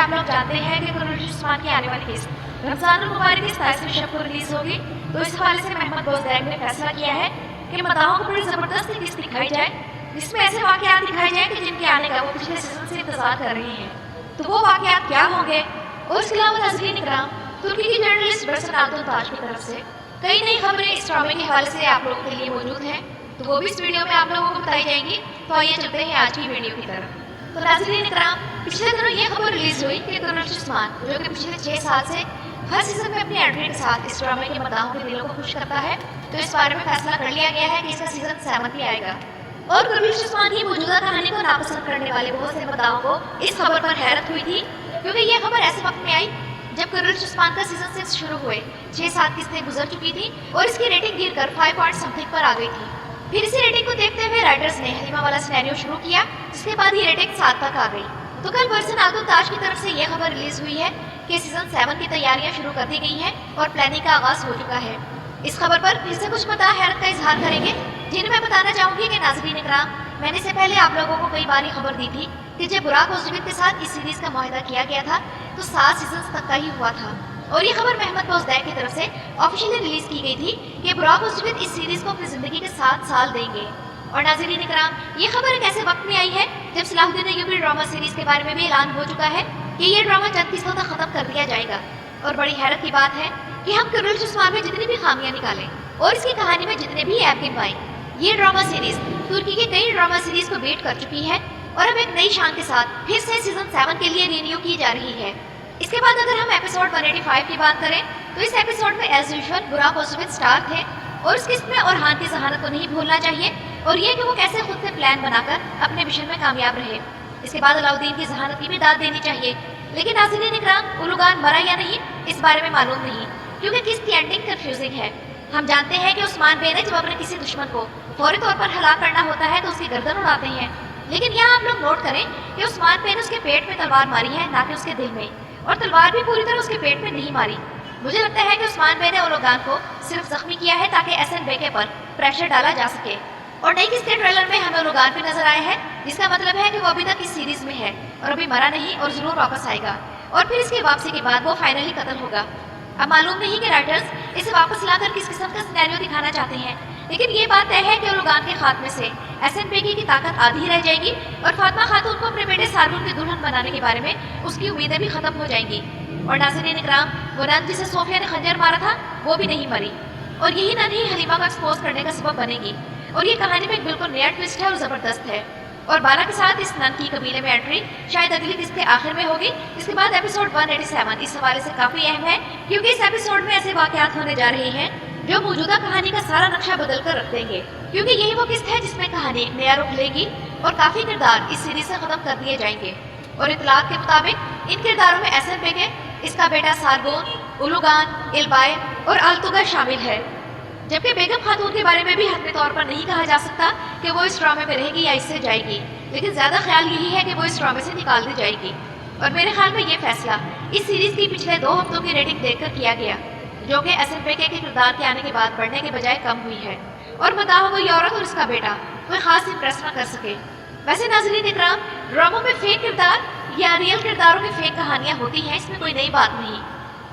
آپ لوگ جانتے ہیں کہ قررش عثمان کی آنے والی قسط رمضان المبارک کی 27ویں شب کو ریلیز ہوگی، تو اس حوالے سے محمد بوزدیگ نے فیصلہ کیا ہے کہ مداحوں کو بڑی زبردست قسط دکھائی جائے، جس میں ایسے واقعات دکھائے جائیں کہ جن کے آنے کا وہ پچھلے سیزن سے انتظار کر رہے ہیں۔ تو وہ واقعات کیا ہوں گے؟ اور اس کے علاوہ ناظرین اکرام، ترکی کی جرنلسٹ برسن آلتونتاش کی طرف سے کئی نئی خبریں اس ڈرامے کے حوالے سے آپ لوگوں کے لیے موجود ہیں، تو وہ بھی اس ویڈیو میں آپ لوگوں کو بتائی جائیں گی۔ تو آئیے چلتے ہیں آج کی ویڈیو کی طرف۔ تو ناظرین اکرام، پچھلے دنوں یہ خبر ریلیز ہوئی کہ قررش عثمان، جو کہ پچھلے 6 سال سے ہر سیزن میں اپنی انٹری کے ساتھ اس ڈرامے کے مداحوں کے دلوں کو خوش کرتا ہے، تو اس بارے میں فیصلہ کر لیا گیا ہے کہ اس کا سیزن 7 بھی آئے گا۔ اور قررش عثمان کی موجودہ کہانی کو ناپسند کرنے والے بہت سے مداحوں کو اس خبر پر حیرت ہوئی تھی، کیونکہ یہ خبر ایسے وقت میں آئی جب قررش عثمان کا سیزن 6 شروع ہوئے 6-7 قسطیں گزر چکی تھی اور اس کی ریٹنگ گر کر 5 پوائنٹ سمتھنگ پر آ گئی تھی۔ پھر اسی ریٹنگ کو دیکھتے ہوئے رائٹرز نے حلیمہ والا سینیریو شروع کیا، جس کے بعد یہ ریٹنگ 7 تک آ گئی۔ تو کل برسن آلتونتاش کی طرف سے یہ خبر ریلیز ہوئی ہے کہ سیزن 7 کی تیاریاں شروع کر دی گئی ہیں اور پلاننگ کا آغاز ہو چکا ہے۔ اس خبر پر پھر سے کچھ مداح حیرت کا اظہار کریں گے، جنہیں میں بتانا چاہوں گی کہ ناظرین اکرام، میں نے اس سے پہلے آپ لوگوں کو کئی بار یہ خبر دی تھی کہ جب براک اوزیویت کے ساتھ اس سیریز کا معاہدہ کیا گیا تھا تو 7 سیزنز تک کا ہی ہوا تھا، اور یہ خبر محمد بوزدیگ کی طرف سے آفیشیلی ریلیز کی گئی تھی کہ براک اوزیویت اس سیریز کو اپنی زندگی کے 7 سال دیں گے۔ اور ناظرین اکرام، یہ خبر ایک ایسے وقت میں آئی ہے جب صلاح الدین ایوبی ڈرامہ سیریز کے بارے میں بھی اعلان ہو چکا ہے کہ یہ ڈرامہ چند قسطوں تک ختم کر دیا جائے گا۔ اور بڑی حیرت کی بات ہے کہ ہم قررش عثمان میں جتنی بھی خامیاں نکالیں اور اس کی کہانی میں جتنے بھی ایپ گنوائیں، یہ ڈرامہ سیریز ترکی کے کئی ڈرامہ سیریز کو بیٹ کر چکی ہے اور اب ایک نئی شان کے ساتھ پھر سے سیزن 7 کے لیے رینیو کی جا رہی ہے۔ اس کے بعد اگر ہم ایپیسوڈ 185 کی بات کریں تو اس ایپیسوڈ میں ایز یوزول براک اوزیویت سٹار تھے، اور اس قسط میں اورہان کی ذہانت کو نہیں بھولنا چاہیے، اور یہ کہ وہ کیسے خود سے پلان بنا کر اپنے مشن میں کامیاب رہے۔ اس کے بعد علاؤدین کی ذہانت کی بھی داد دینی چاہیے، لیکن ناظرین اکرام، اولوگان مرا یا نہیں اس بارے میں معلوم نہیں، کیونکہ قسط کی اینڈنگ کنفیوزنگ ہے۔ ہم جانتے ہیں کہ عثمان بے نے جب اپنے کسی دشمن کو فوری طور پر ہلاک کرنا ہوتا ہے تو اس کی گردن اڑاتے ہیں، لیکن یہاں آپ لوگ نوٹ کریں کہ عثمان بے نے اس کے پیٹ میں تلوار ماری ہے، نہ کہ اس کے دل میں، اور تلوار بھی پوری طرح اس کے پیٹ میں نہیں ماری۔ مجھے لگتا ہے کہ عثمان بے نے اولوگان کو صرف زخمی کیا ہے تاکہ ایس این بیکے پر پریشر ڈالا جا سکے۔ اور نئی قسط کے ٹریلر میں ہمیں اولوگان بھی نظر آئے ہیں، جس کا مطلب ہے کہ وہ ابھی تک اس سیریز میں ہے اور ابھی مرا نہیں اور ضرور واپس آئے گا، اور پھر اس کی واپسی کے بعد وہ فائنلی قتل ہوگا۔ اب معلوم نہیں کہ رائٹرز اسے واپس لا کر کس قسم کا سینیریو دکھانا چاہتے ہیں، لیکن یہ بات طے ہے کہ اولوگان کے خاتمے سے ایس این بیکی کی طاقت آدھی رہ جائے گی، اور فاطمہ خاتون کو اپنے بیٹے سارگون کی دلہن بنانے کے بارے میں اس کی امیدیں بھی ختم ہو جائیں گی۔ اور ناظرین اکرام، وہ نن جسے صوفیہ نے خنجر مارا تھا وہ بھی نہیں مری، اور یہی نن ہی حلیمہ کو ایکسپوز کرنے کا سبب بنے گی، اور یہ کہانی میں ایک بالکل نیا ٹوسٹ ہے اور زبردست ہے۔ اور بالا کے ساتھ اس نن کی قبیلے میں انٹری شاید اگلی قسط کے آخر میں ہوگی۔ اس کے بعد ایپیسوڈ 187 اس حوالے سے کافی اہم ہے، کیونکہ اس ایپیسوڈ میں ایسے واقعات ہونے جا رہے ہیں جو موجودہ کہانی کا سارا نقشہ بدل کر رکھ دیں گے، کیونکہ یہی وہ قسط ہے جس میں کہانی ایک نیا رخ لے گی اور کافی کردار اس سیریز سے ختم کر دیے جائیں گے۔ اور اطلاعات کے مطابق ان کرداروں میں ایس این بیکے، اس کا بیٹا سارگون، اولوگان، البائے اور آلتوگا شامل ہے، جبکہ بیگم خاتون کے بارے میں بھی حتمی طور پر نہیں کہا جا سکتا کہ وہ اس ڈرامے میں رہے گی یا اس سے جائے گی، لیکن زیادہ خیال یہی ہے کہ وہ اس ڈرامے سے نکال دی جائے گی۔ اور میرے خیال میں یہ فیصلہ اس سیریز کی پچھلے 2 ہفتوں کی ریٹنگ دیکھ کر کیا گیا، جو کہ ایس این بیکے کے کردار کے آنے کے بعد بڑھنے کے بجائے کم ہوئی ہے، اور مداح کوئی عورت اور اس کا بیٹا کوئی خاص امپریس نہ کر سکے۔ ویسے ناظرین اکرام، ڈراموں میں فیک کردار یا ریئل کرداروں کی فیک کہانیاں ہوتی ہیں، اس میں کوئی نئی بات نہیں،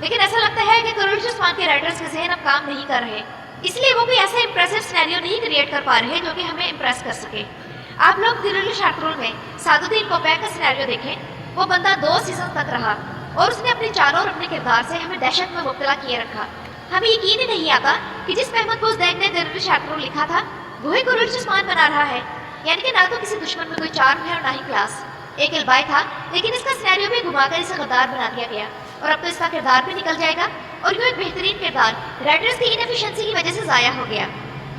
لیکن ایسا لگتا ہے کہ قررش عثمان کے رائٹرز کے ذہن اب کام نہیں کر رہے، اس لیے وہ کوئی ایسا امپریسو سینیریو نہیں کریٹ کر پا رہے جو کہ ہمیں امپریس کر سکے۔ آپ لوگ قررش ایرٹرول میں سعد الدین کوپیک کا سینیریو دیکھیں، وہ بندہ 2 سیزن تک رہا اور اس نے اپنی چالوں اور اپنے کردار سے ہمیں دہشت میں مبتلا کیے رکھا۔ ہمیں یقین ہی نہیں آتا کہ جس محمد بوزدیگ نے قررش ایرٹرول لکھا تھا وہی قررش عثمان بنا رہا ہے، یعنی کہ نہ تو کسی دشمن میں کوئی چارم ہے اور نہ ہی کلاس۔ ایک البائی تھا، لیکن اس کا سینیریو بھی گھما کر اسے غدار بنا دیا گیا، اور اب تو اس کا کردار بھی نکل جائے گا، اور یوں ایک بہترین کردار رائٹرز کی انیفیشنسی کی وجہ سے ضائع ہو گیا۔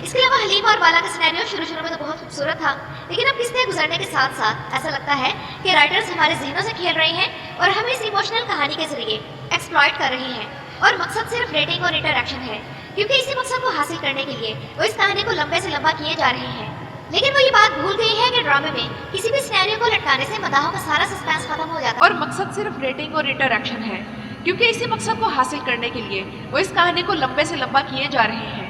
اس کے علاوہ حلیمہ اور بالا کا سینیریو شروع میں تو بہت خوبصورت تھا، لیکن اب قسطیں گزرنے کے ساتھ ساتھ ایسا لگتا ہے کہ رائٹرز ہمارے ذہنوں سے کھیل رہے ہیں اور ہمیں اس ایموشنل کہانی کے ذریعے ایکسپلائٹ کر رہے ہیں، اور مقصد صرف ریٹنگ اور انٹریکشن ہے، کیونکہ اسی مقصد کو حاصل کرنے کے لیے وہ اس کہانی کو لمبے سے لمبا کیے جا رہے ہیں۔ لیکن وہ یہ بات بھول گئی ہے کہ ڈرامے میں کسی بھی سینیریو کو لٹکانے سے مداحوں کا سارا سسپینس ختم ہو جاتا ہے، اور مقصد صرف ریٹنگ اور انٹریکشن ہے، کیونکہ اسی مقصد کو حاصل کرنے کے لیے وہ اس کہانی کو لمبے سے لمبا کیے جا رہے ہیں۔